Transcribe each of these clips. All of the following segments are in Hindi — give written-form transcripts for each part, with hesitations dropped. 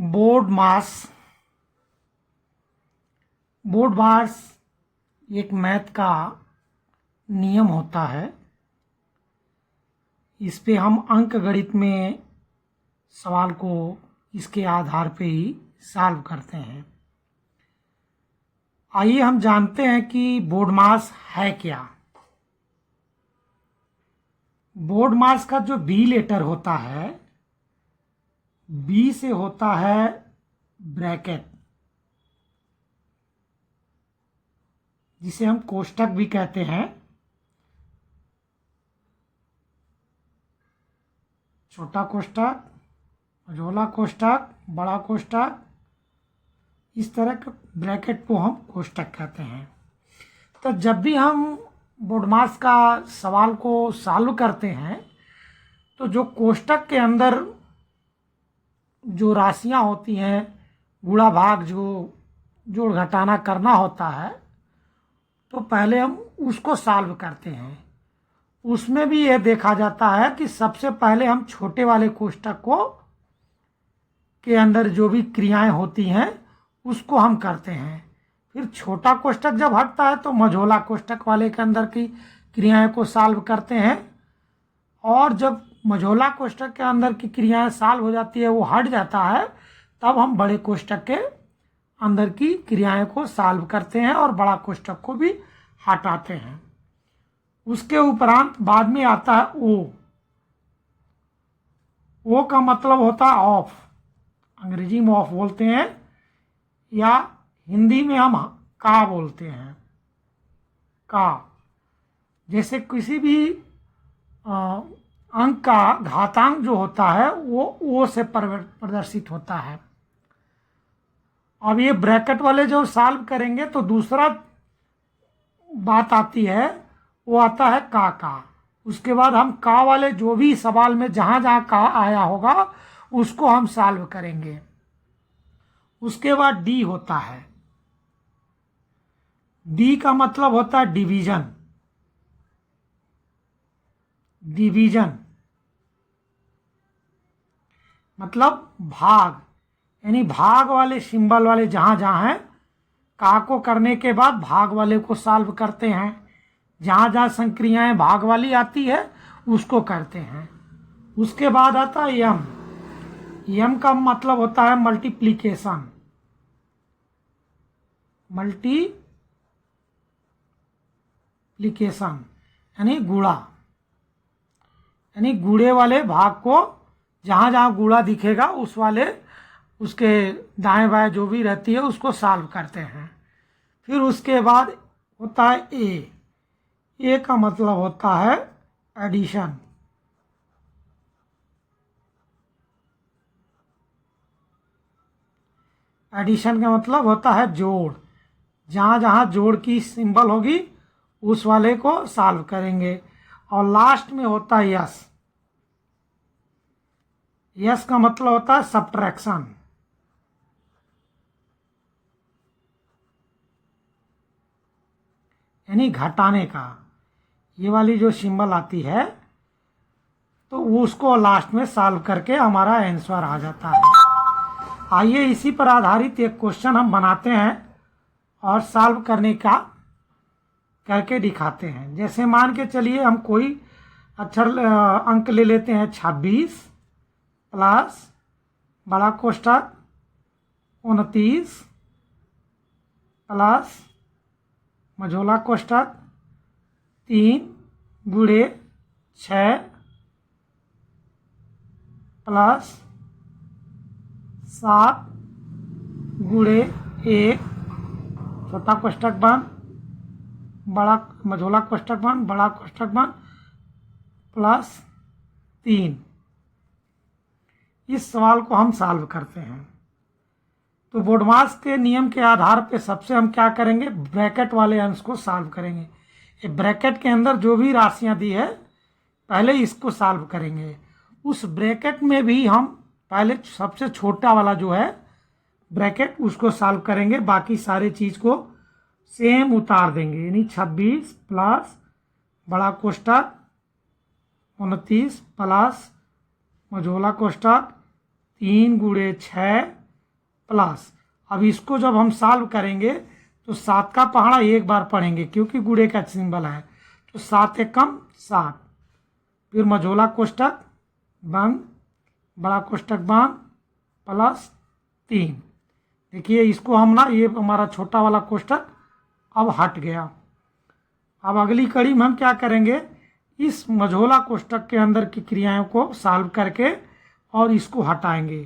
बोर्ड मास। बोर्ड मास एक मैथ का नियम होता है। इस पे हम अंक गणित में सवाल को इसके आधार पे ही सॉल्व करते हैं। आइए हम जानते हैं कि बोर्ड मास है क्या। बोर्ड मास का जो बी लेटर होता है, बी से होता है ब्रैकेट, जिसे हम कोष्टक भी कहते हैं। छोटा कोष्टक, मझोला कोष्टक, बड़ा कोष्टक, इस तरह के ब्रैकेट को हम कोष्टक कहते हैं। तो जब भी हम बोर्ड मास का सवाल को सॉल्व करते हैं तो जो कोष्टक के अंदर जो राशियां होती हैं, गुणा भाग जो जोड़ घटाना करना होता है, तो पहले हम उसको सॉल्व करते हैं। उसमें भी यह देखा जाता है कि सबसे पहले हम छोटे वाले कोष्टक को के अंदर जो भी क्रियाएं होती हैं उसको हम करते हैं। फिर छोटा कोष्टक जब हटता है तो मझोला कोष्टक वाले के अंदर की क्रियाएं को सॉल्व करते हैं, और जब मझोला कोष्टक के अंदर की क्रियाएं सॉल्व हो जाती है, वो हट जाता है, तब हम बड़े कोष्टक के अंदर की क्रियाएं को सॉल्व करते हैं और बड़ा कोष्टक को भी हटाते हैं। उसके उपरांत बाद में आता है ओ। ओ का मतलब होता है ऑफ, अंग्रेजी में ऑफ बोलते हैं, या हिंदी में हम का बोलते हैं। का जैसे किसी भी अंक का घातांक जो होता है वो ओ से प्रदर्शित होता है। अब ये ब्रैकेट वाले जो सॉल्व करेंगे तो दूसरा बात आती है, वो आता है का। उसके बाद हम का वाले जो भी सवाल में जहां जहां का आया होगा उसको हम सॉल्व करेंगे। उसके बाद डी होता है। डी का मतलब होता है डिवीजन। डिवीजन मतलब भाग, यानी भाग वाले सिंबल वाले जहां जहां हैं, का को करने के बाद भाग वाले को सॉल्व करते हैं। जहां जहां संक्रियाएं भाग वाली आती है उसको करते हैं। उसके बाद आता है यम। यम का मतलब होता है मल्टीप्लीकेशन। मल्टीप्लीकेशन यानी गुणा, यानी गुणे वाले भाग को जहां जहां गुणा दिखेगा उस वाले उसके दाएं बाएं जो भी रहती है उसको सॉल्व करते हैं। फिर उसके बाद होता है ए। ए का मतलब होता है एडिशन। एडिशन का मतलब होता है जोड़। जहां जहां जोड़ की सिंबल होगी उस वाले को सॉल्व करेंगे। और लास्ट में होता है यस। यस का मतलब होता है सब्ट्रैक्शन। यानी घटाने का। ये वाली जो सिंबल आती है तो उसको लास्ट में सॉल्व करके हमारा आंसर आ जाता है। आइए इसी पर आधारित एक क्वेश्चन हम बनाते हैं और सॉल्व करने का करके दिखाते हैं। जैसे मान के चलिए हम कोई अक्षर अंक ले लेते हैं 26 प्लस बड़ा कोष्टक 29 प्लस मझोला कोष्टक 3 गुणे 6 प्लस 7 गुणे 1 छोटा कोष्टक बंद, बड़ा मझोला कोष्टक बंद, बड़ा कोष्टक बंद प्लस 3। इस सवाल को हम सॉल्व करते हैं। तो बोर्ड मास के नियम के आधार पे सबसे हम क्या करेंगे, ब्रैकेट वाले अंश को सॉल्व करेंगे। ये ब्रैकेट के अंदर जो भी राशियां दी है पहले इसको सॉल्व करेंगे। उस ब्रैकेट में भी हम पहले सबसे छोटा वाला जो है ब्रैकेट उसको सॉल्व करेंगे, बाकी सारे चीज को सेम उतार देंगे। यानी 26 प्लस बड़ा कोष्टक 29 प्लस मझोला कोष्टक 3 गुणे 6 प्लस, अब इसको जब हम सॉल्व करेंगे तो 7 का पहाड़ा एक बार पढ़ेंगे क्योंकि गुणे का सिंबल है, तो 7 एकम 7, फिर मझोला कोष्टक बंद, बड़ा कोष्टक बंद, प्लस 3। देखिए इसको हम ना, ये हमारा छोटा वाला कोष्टक अब हट गया। अब अगली कड़ी में हम क्या करेंगे, इस मझोला कोष्टक के अंदर की क्रियाओं को सॉल्व करके और इसको हटाएंगे,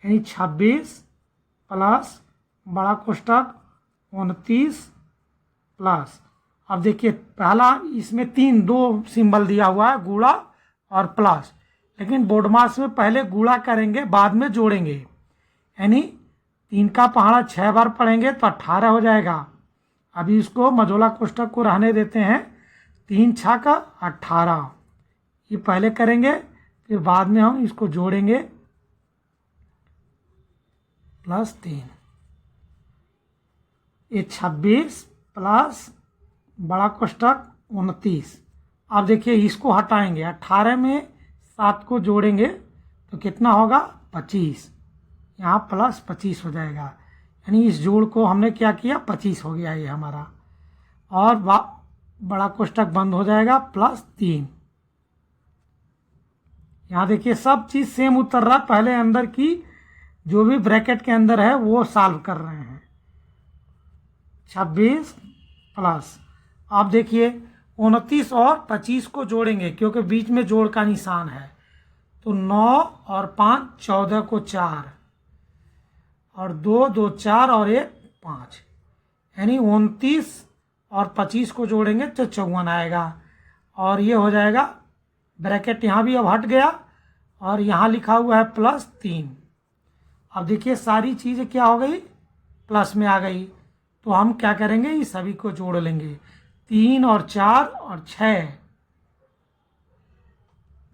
यानी 26 प्लस बड़ा कोष्टक 29 प्लस, अब देखिए पहला इसमें 2 सिंबल दिया हुआ है, गुणा और प्लस, लेकिन बोडमास में पहले गुणा करेंगे बाद में जोड़ेंगे, यानी 3 का पहाड़ा 6 बार पढ़ेंगे तो 18 हो जाएगा। अभी इसको मझोला कोष्टक को रहने देते हैं, 3 6 का 18, ये पहले करेंगे फिर बाद में हम इसको जोड़ेंगे प्लस 3, ये 26 प्लस बड़ा कोष्टक 29। अब देखिए इसको हटाएंगे, 18 में 7 को जोड़ेंगे तो कितना होगा 25, यहाँ प्लस 25 हो जाएगा, यानी इस जोड़ को हमने क्या किया 25 हो गया ये हमारा, और बड़ा कोष्टक बंद हो जाएगा प्लस 3। यहाँ देखिए सब चीज सेम उतर रहा, पहले अंदर की जो भी ब्रैकेट के अंदर है वो सॉल्व कर रहे हैं। 26 प्लस, आप देखिए 29 और 25 को जोड़ेंगे क्योंकि बीच में जोड़ का निशान है, तो 9 और 5 14 को 4 और 2 2 4 और 1 5, यानी 29 और 25 को जोड़ेंगे तो 54 आएगा, और ये हो जाएगा ब्रैकेट यहाँ भी अब हट गया और यहाँ लिखा हुआ है प्लस 3। अब देखिए सारी चीज़ें क्या हो गई प्लस में आ गई, तो हम क्या करेंगे ये सभी को जोड़ लेंगे, 3 और 4 और 6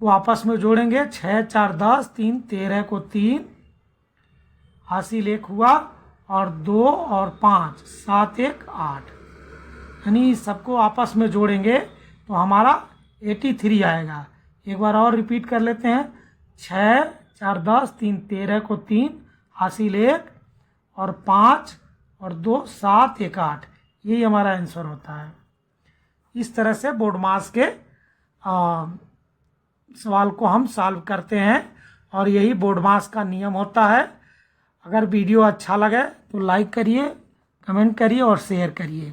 वो आपस में जोड़ेंगे, 6 4 10, 3 13 को 3 हासिल 1 हुआ, और 2 और 5 7 1 8, यानी सबको आपस में जोड़ेंगे तो हमारा 83 आएगा। एक बार और रिपीट कर लेते हैं, 6 4 10, 3 13 को 3 हासिल 1 और 5 और 2 7 1 8, यही हमारा आंसर होता है। इस तरह से बोडमास के सवाल को हम सॉल्व करते हैं और यही बोडमास का नियम होता है। अगर वीडियो अच्छा लगे तो लाइक करिए, कमेंट करिए और शेयर करिए।